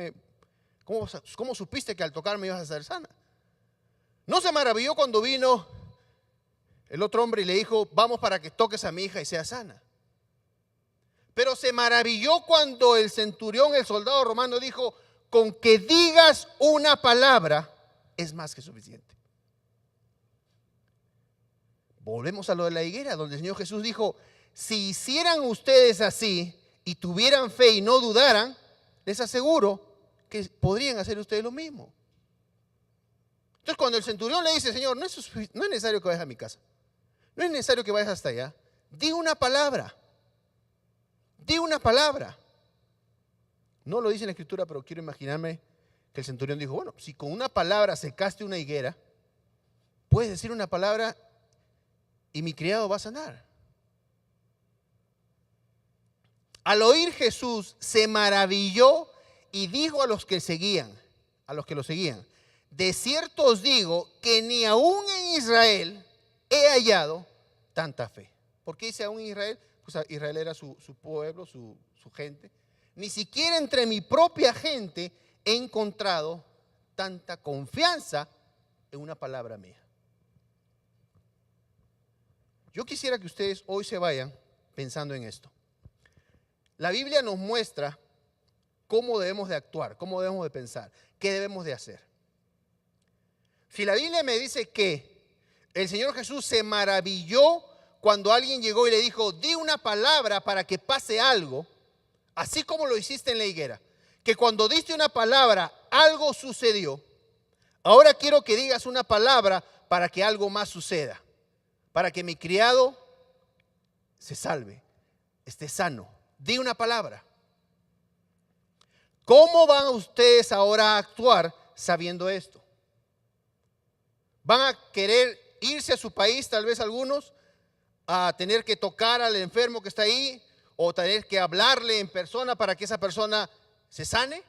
supiste que al tocarme ibas a ser sana? No se maravilló cuando vino el otro hombre y le dijo, vamos para que toques a mi hija y sea sana. Pero se maravilló cuando el centurión, el soldado romano, dijo, con que digas una palabra es más que suficiente. Volvemos a lo de la higuera, donde el Señor Jesús dijo, si hicieran ustedes así y tuvieran fe y no dudaran, les aseguro que podrían hacer ustedes lo mismo. Entonces cuando el centurión le dice, Señor, no es necesario que vayas a mi casa, no es necesario que vayas hasta allá, di una palabra, di una palabra. No lo dice en la Escritura, pero quiero imaginarme que el centurión dijo, bueno, si con una palabra secaste una higuera, puedes decir una palabra y mi criado va a sanar. Al oír Jesús se maravilló y dijo a los que lo seguían, de cierto os digo que ni aún en Israel he hallado tanta fe. ¿Por qué dice aún en Israel? Pues Israel era su pueblo, su gente. Ni siquiera entre mi propia gente he encontrado tanta confianza en una palabra mía. Yo quisiera que ustedes hoy se vayan pensando en esto. La Biblia nos muestra cómo debemos de actuar, cómo debemos de pensar, qué debemos de hacer. Si la Biblia me dice que el Señor Jesús se maravilló cuando alguien llegó y le dijo, di una palabra para que pase algo, así como lo hiciste en la higuera, que cuando diste una palabra algo sucedió, ahora quiero que digas una palabra para que algo más suceda, para que mi criado se salve, esté sano. Di una palabra. ¿Cómo van ustedes ahora a actuar sabiendo esto? ¿Van a querer irse a su país, tal vez algunos, a tener que tocar al enfermo que está ahí o tener que hablarle en persona para que esa persona se sane?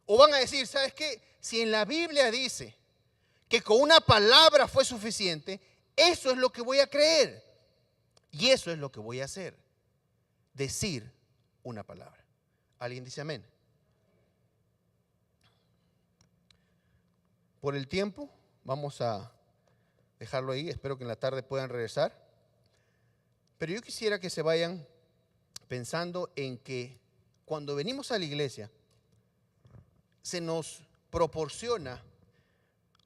¿O van a decir, ¿sabes qué? Si en la Biblia dice que con una palabra fue suficiente, eso es lo que voy a creer y eso es lo que voy a hacer. Decir una palabra. ¿Alguien dice amén? Por el tiempo, vamos a dejarlo ahí. Espero que en la tarde puedan regresar. Pero yo quisiera que se vayan pensando en que cuando venimos a la iglesia, se nos proporciona,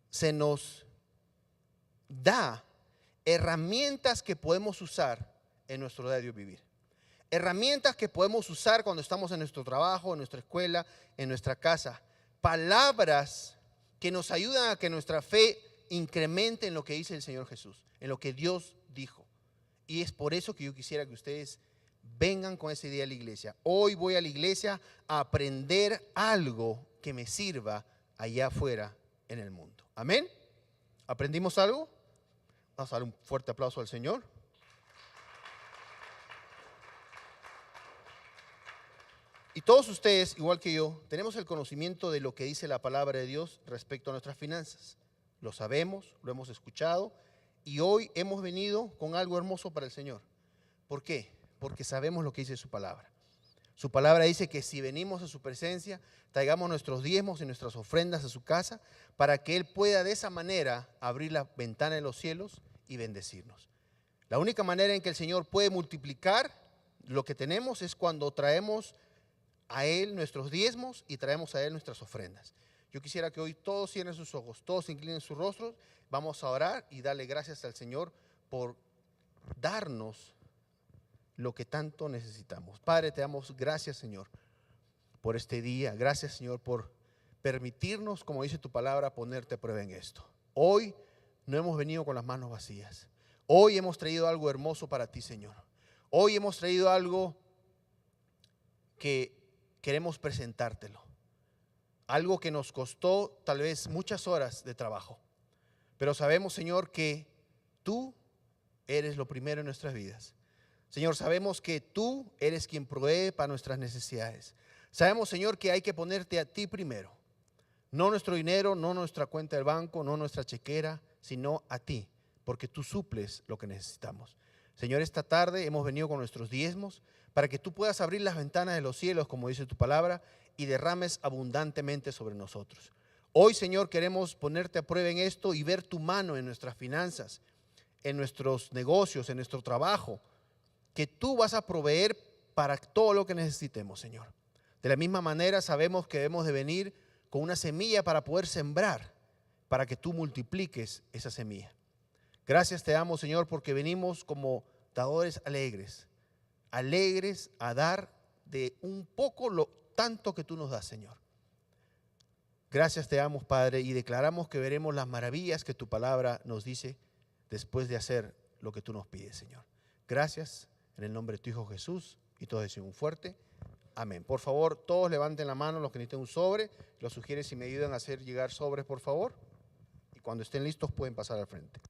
se nos da herramientas que podemos usar en nuestro diario vivir. Herramientas que podemos usar cuando estamos en nuestro trabajo, en nuestra escuela, en nuestra casa. Palabras que nos ayudan a que nuestra fe incremente en lo que dice el Señor Jesús, en lo que Dios dijo. Y es por eso que yo quisiera que ustedes vengan con esa idea a la iglesia. Hoy voy a la iglesia a aprender algo que me sirva allá afuera en el mundo. ¿Amén? ¿Aprendimos algo? Vamos a dar un fuerte aplauso al Señor. Y todos ustedes, igual que yo, tenemos el conocimiento de lo que dice la palabra de Dios respecto a nuestras finanzas. Lo sabemos, lo hemos escuchado y hoy hemos venido con algo hermoso para el Señor. ¿Por qué? Porque sabemos lo que dice su palabra. Su palabra dice que si venimos a su presencia, traigamos nuestros diezmos y nuestras ofrendas a su casa para que Él pueda de esa manera abrir la ventana de los cielos y bendecirnos. La única manera en que el Señor puede multiplicar lo que tenemos es cuando traemos a Él nuestros diezmos y traemos a Él nuestras ofrendas. Yo quisiera que hoy todos cierren sus ojos, todos inclinen sus rostros, vamos a orar y darle gracias al Señor por darnos lo que tanto necesitamos. Padre, te damos gracias, Señor, por este día. Gracias, Señor, por permitirnos, como dice tu palabra, ponerte a prueba en esto. Hoy no hemos venido con las manos vacías. Hoy hemos traído algo hermoso para ti, Señor. Hoy hemos traído algo que queremos presentártelo. Algo que nos costó tal vez muchas horas de trabajo. Pero sabemos, Señor, que tú eres lo primero en nuestras vidas. Señor, sabemos que tú eres quien provee para nuestras necesidades. Sabemos, Señor, que hay que ponerte a ti primero. No nuestro dinero, no nuestra cuenta del banco, no nuestra chequera, sino a ti, porque tú suples lo que necesitamos. Señor, esta tarde hemos venido con nuestros diezmos para que tú puedas abrir las ventanas de los cielos, como dice tu palabra, y derrames abundantemente sobre nosotros. Hoy, Señor, queremos ponerte a prueba en esto y ver tu mano en nuestras finanzas, en nuestros negocios, en nuestro trabajo, que tú vas a proveer para todo lo que necesitemos, Señor. De la misma manera sabemos que debemos de venir con una semilla para poder sembrar, para que tú multipliques esa semilla. Gracias te damos, Señor, porque venimos como dadores alegres a dar de un poco lo tanto que tú nos das, Señor. Gracias te damos, Padre, y declaramos que veremos las maravillas que tu palabra nos dice después de hacer lo que tú nos pides, Señor. Gracias en el nombre de tu Hijo Jesús, y todos decimos un fuerte amén. Por favor, todos levanten la mano los que necesiten un sobre. Los sugiero si me ayudan a hacer llegar sobres, por favor. Y cuando estén listos pueden pasar al frente.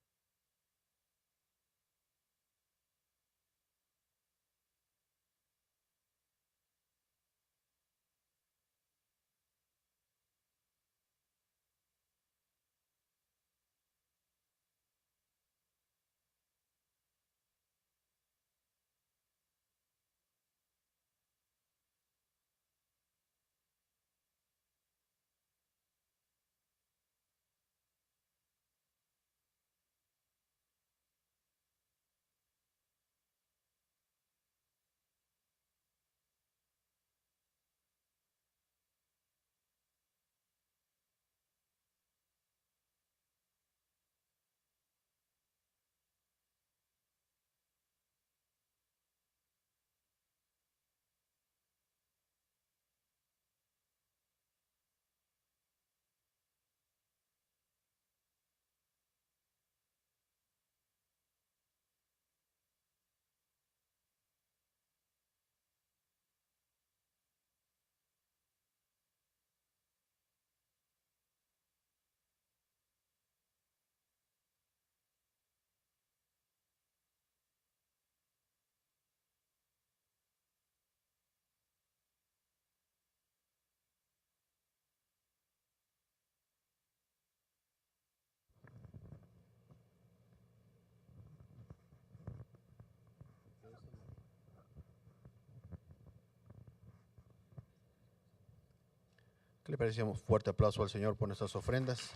¿Qué le parece? Un fuerte aplauso al Señor por nuestras ofrendas.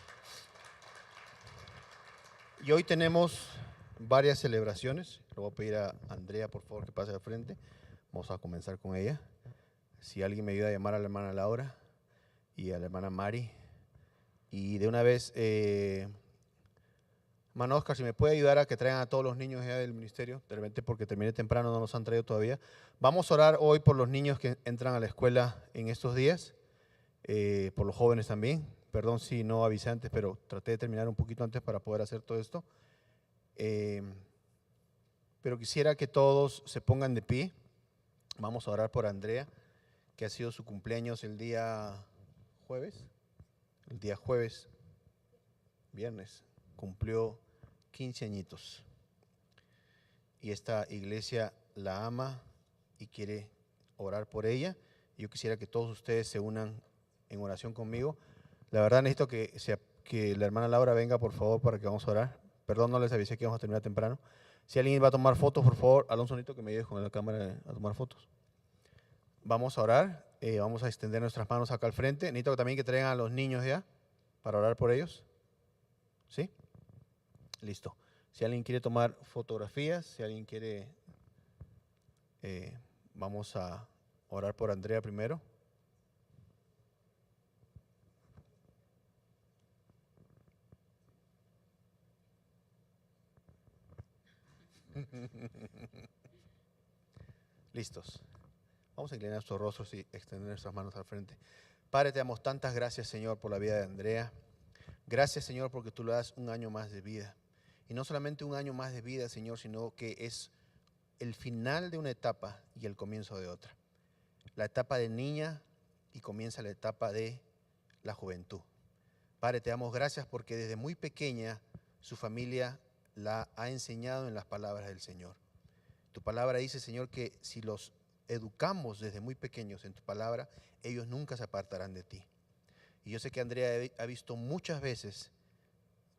Y hoy tenemos varias celebraciones. Le voy a pedir a Andrea, por favor, que pase al frente. Vamos a comenzar con ella. Si alguien me ayuda a llamar a la hermana Laura y a la hermana Mari. Y de una vez, hermano Oscar, si me puede ayudar a que traigan a todos los niños ya del ministerio, de repente porque terminé temprano, no nos han traído todavía. Vamos a orar hoy por los niños que entran a la escuela en estos días, por los jóvenes también. Perdón si no avisé antes, pero traté de terminar un poquito antes para poder hacer todo esto. Pero quisiera que todos se pongan de pie. Vamos a orar por Andrea, que ha sido su cumpleaños el día jueves. El día jueves, viernes, cumplió 15 añitos. Y esta iglesia la ama y quiere orar por ella. Yo quisiera que todos ustedes se unan en oración conmigo. La verdad necesito que la hermana Laura venga, por favor, para que vamos a orar. Perdón, no les avisé que vamos a terminar temprano. Si alguien va a tomar fotos, por favor, Alonso, necesito que me ayudes con la cámara a tomar fotos. Vamos a orar, vamos a extender nuestras manos acá al frente. Necesito también que traigan a los niños ya para orar por ellos. ¿Sí? Listo. Si alguien quiere tomar fotografías, si alguien quiere, vamos a orar por Andrea primero. Listos. Vamos a inclinar nuestros rostros y extender nuestras manos al frente. Padre, te damos tantas gracias, Señor, por la vida de Andrea. Gracias, Señor, porque tú le das un año más de vida. Y no solamente un año más de vida, Señor, sino que es el final de una etapa y el comienzo de otra. La etapa de niña y comienza la etapa de la juventud. Padre, te damos gracias porque desde muy pequeña su familia la ha enseñado en las palabras del Señor. Tu palabra dice, Señor, que si los educamos desde muy pequeños en tu palabra, ellos nunca se apartarán de ti. Y yo sé que Andrea ha visto muchas veces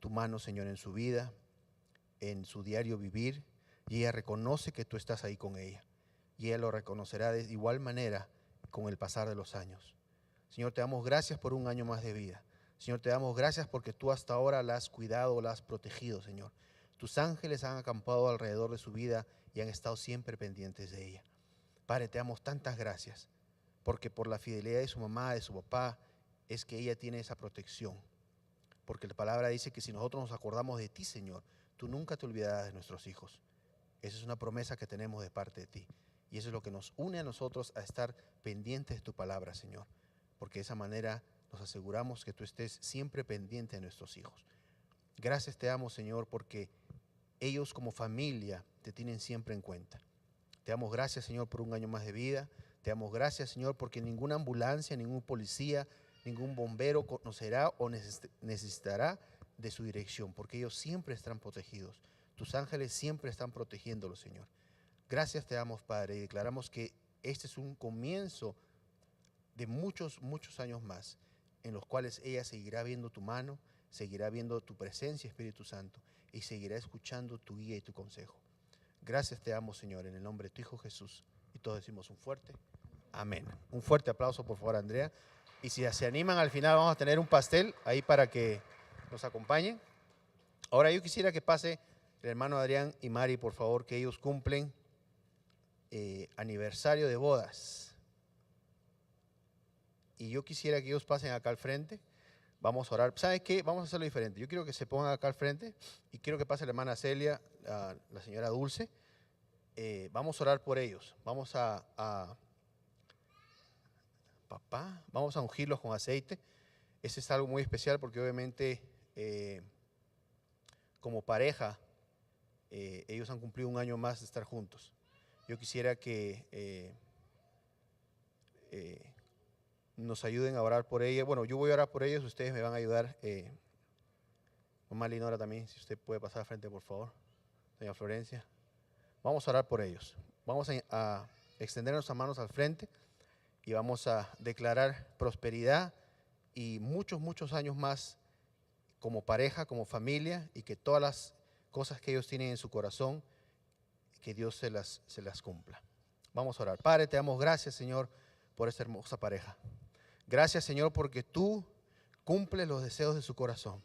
tu mano, Señor, en su vida, en su diario vivir, y ella reconoce que tú estás ahí con ella. Y ella lo reconocerá de igual manera con el pasar de los años. Señor, te damos gracias por un año más de vida. Señor, te damos gracias porque tú hasta ahora la has cuidado, la has protegido, Señor. Tus ángeles han acampado alrededor de su vida y han estado siempre pendientes de ella. Padre, te damos tantas gracias, porque por la fidelidad de su mamá, de su papá, es que ella tiene esa protección. Porque la palabra dice que si nosotros nos acordamos de ti, Señor, tú nunca te olvidarás de nuestros hijos. Esa es una promesa que tenemos de parte de ti. Y eso es lo que nos une a nosotros a estar pendientes de tu palabra, Señor. Porque de esa manera nos aseguramos que tú estés siempre pendiente de nuestros hijos. Gracias te damos, Señor, porque ellos como familia te tienen siempre en cuenta. Te damos gracias, Señor, por un año más de vida. Te damos gracias, Señor, porque ninguna ambulancia, ningún policía, ningún bombero conocerá o necesitará de su dirección, porque ellos siempre están protegidos. Tus ángeles siempre están protegiéndolos, Señor. Gracias te damos, Padre, y declaramos que este es un comienzo de muchos, muchos años más, en los cuales ella seguirá viendo tu mano, seguirá viendo tu presencia, Espíritu Santo, y seguirá escuchando tu guía y tu consejo. Gracias te damos, Señor, en el nombre de tu Hijo Jesús. Y todos decimos un fuerte amén. Un fuerte aplauso, por favor, Andrea. Y si se animan, al final vamos a tener un pastel ahí para que nos acompañen. Ahora yo quisiera que pase el hermano Adrián y Mari, por favor, que ellos cumplen aniversario de bodas. Y yo quisiera que ellos pasen acá al frente. Vamos a orar. ¿Saben qué? Vamos a hacerlo diferente. Yo quiero que se pongan acá al frente y quiero que pase la hermana Celia, la señora Dulce. Vamos a orar por ellos. Vamos vamos a ungirlos con aceite. Ese es algo muy especial porque obviamente como pareja ellos han cumplido un año más de estar juntos. Yo quisiera que nos ayuden a orar por ella. Bueno, yo voy a orar por ellos, ustedes me van a ayudar. Mamá Linora también, si usted puede pasar al frente, por favor. Doña Florencia. Vamos a orar por ellos. Vamos a extender nuestras manos al frente y vamos a declarar prosperidad y muchos, muchos años más como pareja, como familia, y que todas las cosas que ellos tienen en su corazón, que Dios se las cumpla. Vamos a orar. Padre, te damos gracias, Señor, por esta hermosa pareja. Gracias, Señor, porque tú cumples los deseos de su corazón.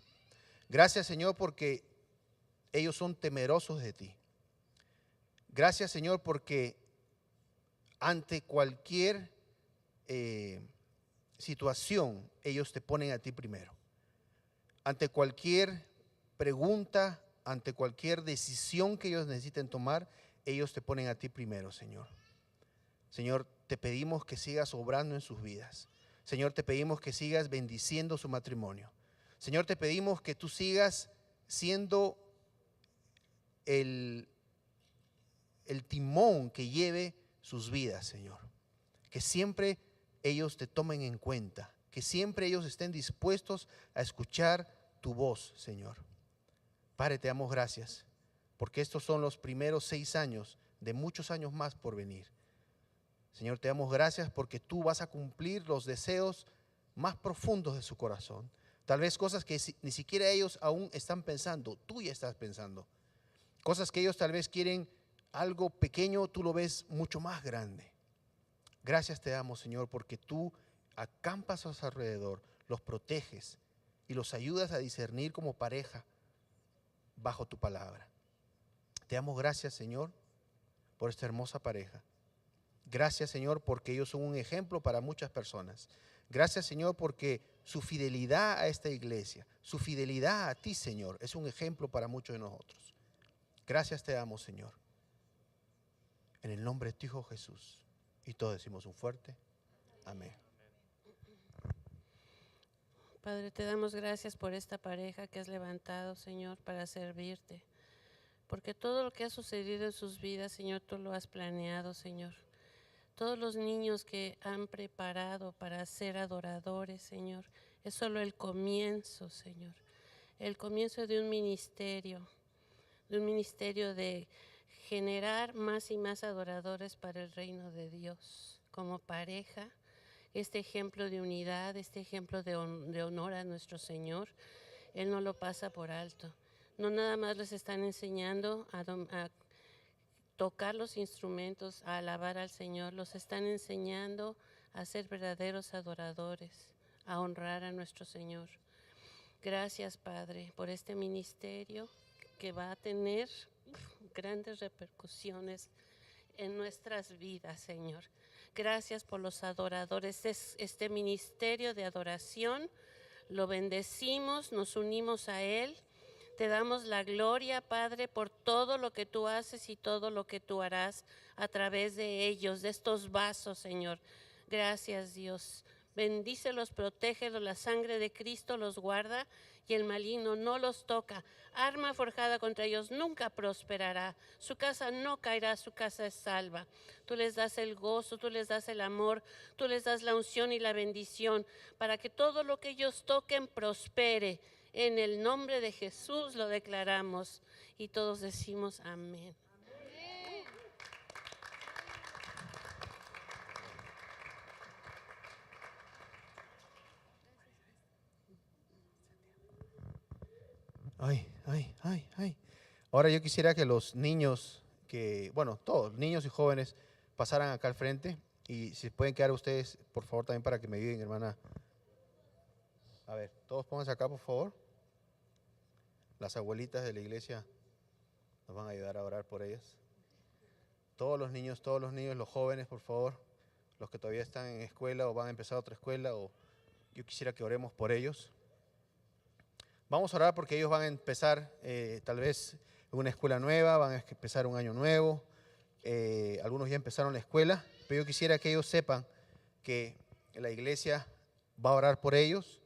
Gracias, Señor, porque ellos son temerosos de ti. Gracias, Señor, porque ante cualquier situación, ellos te ponen a ti primero. Ante cualquier pregunta, ante cualquier decisión que ellos necesiten tomar, ellos te ponen a ti primero, Señor. Señor, te pedimos que sigas obrando en sus vidas. Señor, te pedimos que sigas bendiciendo su matrimonio. Señor, te pedimos que tú sigas siendo el timón que lleve sus vidas, Señor. Que siempre ellos te tomen en cuenta, que siempre ellos estén dispuestos a escuchar tu voz, Señor. Padre, te damos gracias, porque estos son los primeros 6 años de muchos años más por venir. Señor, te damos gracias porque tú vas a cumplir los deseos más profundos de su corazón. Tal vez cosas que ni siquiera ellos aún están pensando, tú ya estás pensando. Cosas que ellos tal vez quieren algo pequeño, tú lo ves mucho más grande. Gracias te damos, Señor, porque tú acampas a su alrededor, los proteges y los ayudas a discernir como pareja bajo tu palabra. Te damos gracias, Señor, por esta hermosa pareja. Gracias, Señor, porque ellos son un ejemplo para muchas personas. Gracias, Señor, porque su fidelidad a esta iglesia, su fidelidad a ti, Señor, es un ejemplo para muchos de nosotros. Gracias te damos, Señor. En el nombre de tu Hijo Jesús. Y todos decimos un fuerte amén. Padre, te damos gracias por esta pareja que has levantado, Señor, para servirte. Porque todo lo que ha sucedido en sus vidas, Señor, tú lo has planeado, Señor. Todos los niños que han preparado para ser adoradores, Señor, es solo el comienzo, Señor. El comienzo de un ministerio de generar más y más adoradores para el reino de Dios. Como pareja, este ejemplo de unidad, este ejemplo de honor a nuestro Señor, Él no lo pasa por alto. No nada más les están enseñando a tocar los instrumentos, a alabar al Señor, los están enseñando a ser verdaderos adoradores, a honrar a nuestro Señor. Gracias, Padre, por este ministerio que va a tener grandes repercusiones en nuestras vidas, Señor. Gracias por los adoradores. Este ministerio de adoración lo bendecimos, nos unimos a Él. Te damos la gloria, Padre, por todo lo que tú haces y todo lo que tú harás a través de ellos, de estos vasos, Señor. Gracias, Dios, Bendícelos, protégelos, la sangre de Cristo los guarda y el maligno no los toca. Arma forjada contra ellos nunca prosperará. Su casa no caerá, su casa es salva. Tú les das el gozo, tú les das el amor, tú les das la unción y la bendición para que todo lo que ellos toquen prospere. En el nombre de Jesús lo declaramos y todos decimos amén. Ay. Ahora yo quisiera que los niños, todos, niños y jóvenes, pasaran acá al frente. Y si pueden quedar ustedes, por favor, también para que me ayuden, hermana. A ver, todos pónganse acá, por favor. Las abuelitas de la iglesia nos van a ayudar a orar por ellas. Todos los niños, los jóvenes, por favor. Los que todavía están en escuela o van a empezar otra escuela, o yo quisiera que oremos por ellos. Vamos a orar porque ellos van a empezar tal vez en una escuela nueva, van a empezar un año nuevo. Algunos ya empezaron la escuela, pero yo quisiera que ellos sepan que la iglesia va a orar por ellos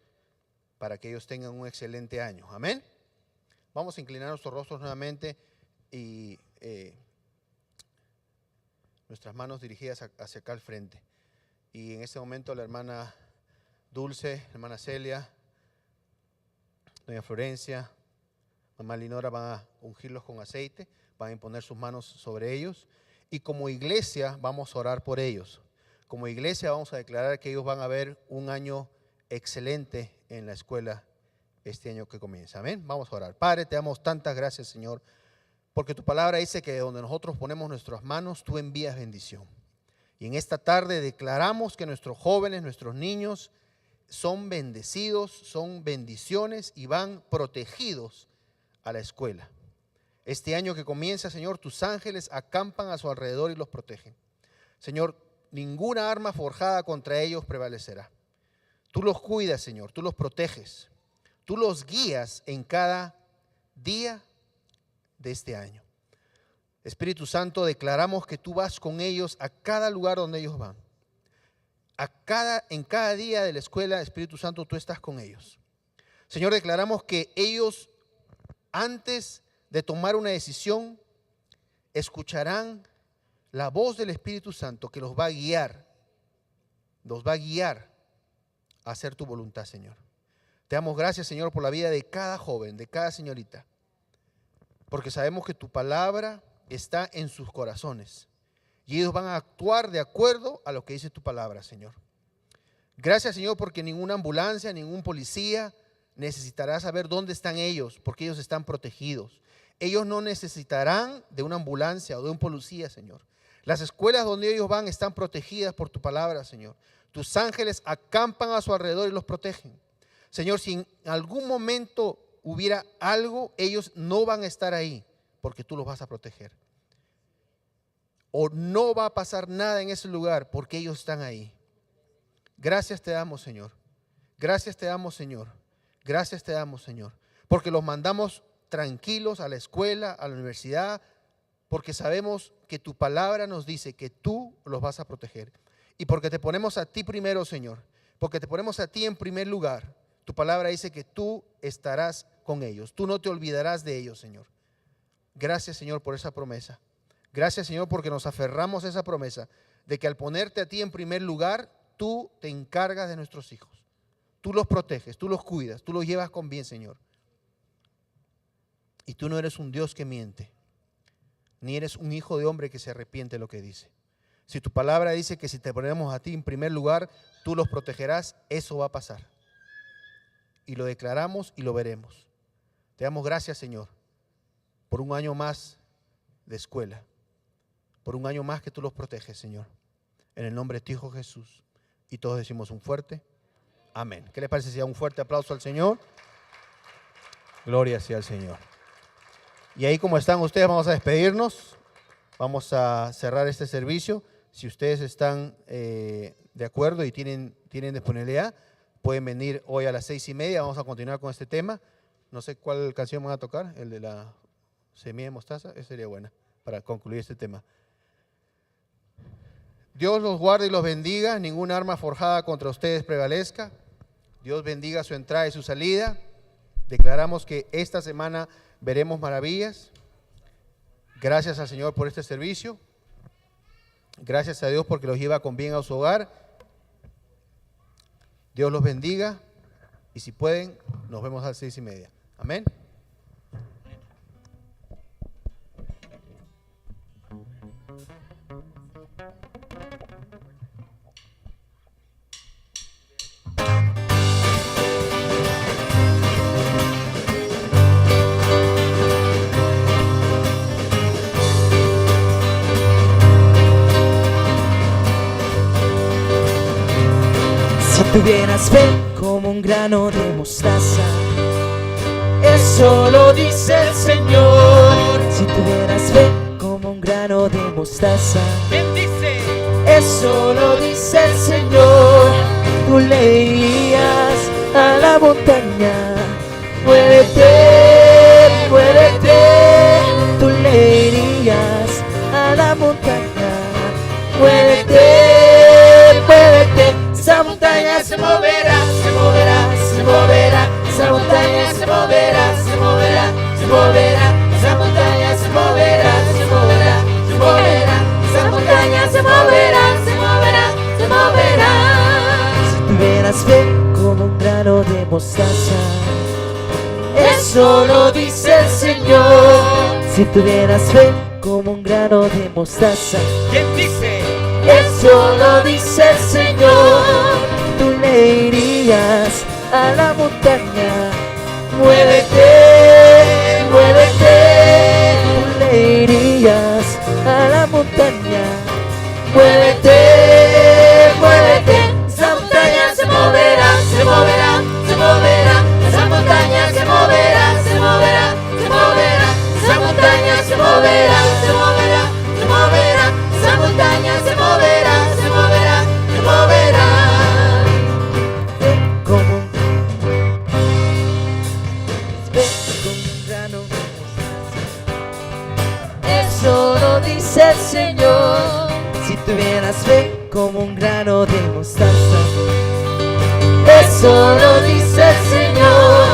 para que ellos tengan un excelente año. Amén. Vamos a inclinar nuestros rostros nuevamente y nuestras manos dirigidas hacia acá al frente. Y en este momento la hermana Dulce, la hermana Celia, doña Florencia, mamá Linora van a ungirlos con aceite, van a imponer sus manos sobre ellos y como iglesia vamos a orar por ellos. Como iglesia vamos a declarar que ellos van a ver un año excelente en la escuela este año que comienza. Amén. Vamos a orar. Padre, te damos tantas gracias, Señor, porque tu palabra dice que donde nosotros ponemos nuestras manos, tú envías bendición. Y en esta tarde declaramos que nuestros jóvenes, nuestros niños, son bendecidos, son bendiciones y van protegidos a la escuela. Este año que comienza, Señor, tus ángeles acampan a su alrededor y los protegen. Señor, ninguna arma forjada contra ellos prevalecerá. Tú los cuidas, Señor, tú los proteges. Tú los guías en cada día de este año. Espíritu Santo, declaramos que tú vas con ellos a cada lugar donde ellos van. En cada día de la escuela, Espíritu Santo, tú estás con ellos. Señor, declaramos que ellos, antes de tomar una decisión, escucharán la voz del Espíritu Santo que los va a guiar a hacer tu voluntad, Señor. Te damos gracias, Señor, por la vida de cada joven, de cada señorita, porque sabemos que tu palabra está en sus corazones. Y ellos van a actuar de acuerdo a lo que dice tu palabra, Señor. Gracias, Señor, porque ninguna ambulancia, ningún policía necesitará saber dónde están ellos, porque ellos están protegidos. Ellos no necesitarán de una ambulancia o de un policía, Señor. Las escuelas donde ellos van están protegidas por tu palabra, Señor. Tus ángeles acampan a su alrededor y los protegen. Señor, si en algún momento hubiera algo, ellos no van a estar ahí, porque tú los vas a proteger. O no va a pasar nada en ese lugar porque ellos están ahí. Gracias te damos, Señor. Gracias te damos, Señor. Gracias te damos, Señor. Porque los mandamos tranquilos a la escuela, a la universidad, porque sabemos que tu palabra nos dice que tú los vas a proteger. Y porque te ponemos a ti primero, Señor. Porque te ponemos a ti en primer lugar. Tu palabra dice que tú estarás con ellos. Tú no te olvidarás de ellos, Señor. Gracias, Señor, por esa promesa. Gracias, Señor, porque nos aferramos a esa promesa de que al ponerte a ti en primer lugar, tú te encargas de nuestros hijos. Tú los proteges, tú los cuidas, tú los llevas con bien, Señor. Y tú no eres un Dios que miente, ni eres un hijo de hombre que se arrepiente de lo que dice. Si tu palabra dice que si te ponemos a ti en primer lugar, tú los protegerás, eso va a pasar. Y lo declaramos y lo veremos. Te damos gracias, Señor, por un año más de escuela. Por un año más que tú los proteges, Señor. En el nombre de tu Hijo Jesús. Y todos decimos un fuerte amén. ¿Qué les parece si da un fuerte aplauso al Señor? Gloria sea al Señor. Y ahí como están ustedes, vamos a despedirnos. Vamos a cerrar este servicio. Si ustedes están de acuerdo y tienen disponibilidad, pueden venir hoy a las 6:30. Vamos a continuar con este tema. No sé cuál canción van a tocar, el de la semilla de mostaza. Esa sería buena para concluir este tema. Dios los guarde y los bendiga. Ninguna arma forjada contra ustedes prevalezca. Dios bendiga su entrada y su salida. Declaramos que esta semana veremos maravillas. Gracias al Señor por este servicio. Gracias a Dios porque los lleva con bien a su hogar. Dios los bendiga. Y si pueden, nos vemos a las 6:30. Amén. Si tuvieras fe como un grano de mostaza, eso lo dice el Señor. Si tuvieras fe como un grano de mostaza, ¿Quién dice? eso lo dice el Señor. Tú le dirías a la montaña, muévete, muévete. Tú le dirías a la montaña, muévete, muévete. Esa montaña se moverá, se moverá, se moverá. Esa montaña se moverá, se moverá, se moverá. Esa montaña se moverá, se moverá, se moverá. Esa montaña se moverá, se moverá, se moverá. Si tuvieras fe como un grano de mostaza, eso lo dice el Señor. Si tuvieras fe como un grano de mostaza, ¿Quién dice? eso lo dice el Señor. Tú le dirías a la montaña, muévete, muévete. Tú le dirías a la montaña, muévete, muévete. Esa montaña se moverá, se moverá, se moverá. Esa montaña se moverá, se moverá, se moverá. Esa montaña se moverá, se moverá, se moverá. Esa montaña se moverá, se moverá, se moverá. Como un grano de mostaza, eso lo dice el Señor. Si tuvieras fe como un grano de mostaza, eso lo dice el Señor.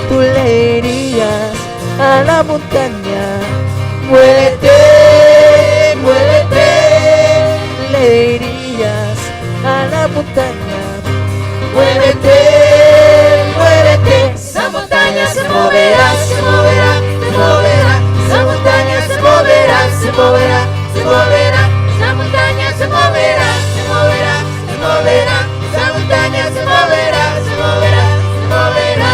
Tú le dirías a la montaña, muévete, muévete. Le dirías a la montaña, muévete, muévete. Esa montaña se moverá, se moverá, se moverá. Esa montaña se moverá, se moverá, se moverá. Esa montaña se moverá, se moverá, se moverá. Esa montaña se moverá, se moverá, se moverá.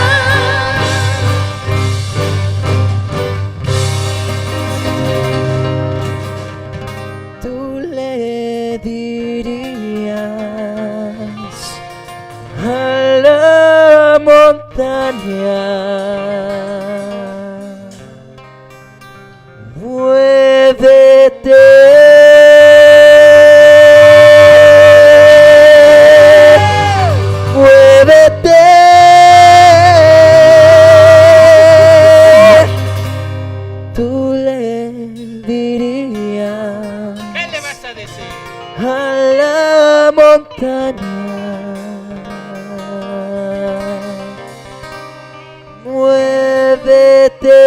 Tú le dirías a la montaña, muévete, muévete. Tú le dirías ¿Qué le vas a decir? a la montaña, muévete.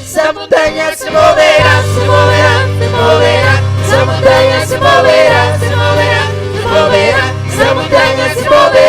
Esa montaña se moverá, se moverá, se moverá. Esa montaña se moverá, se moverá, se moverá. Esa montaña se moverá.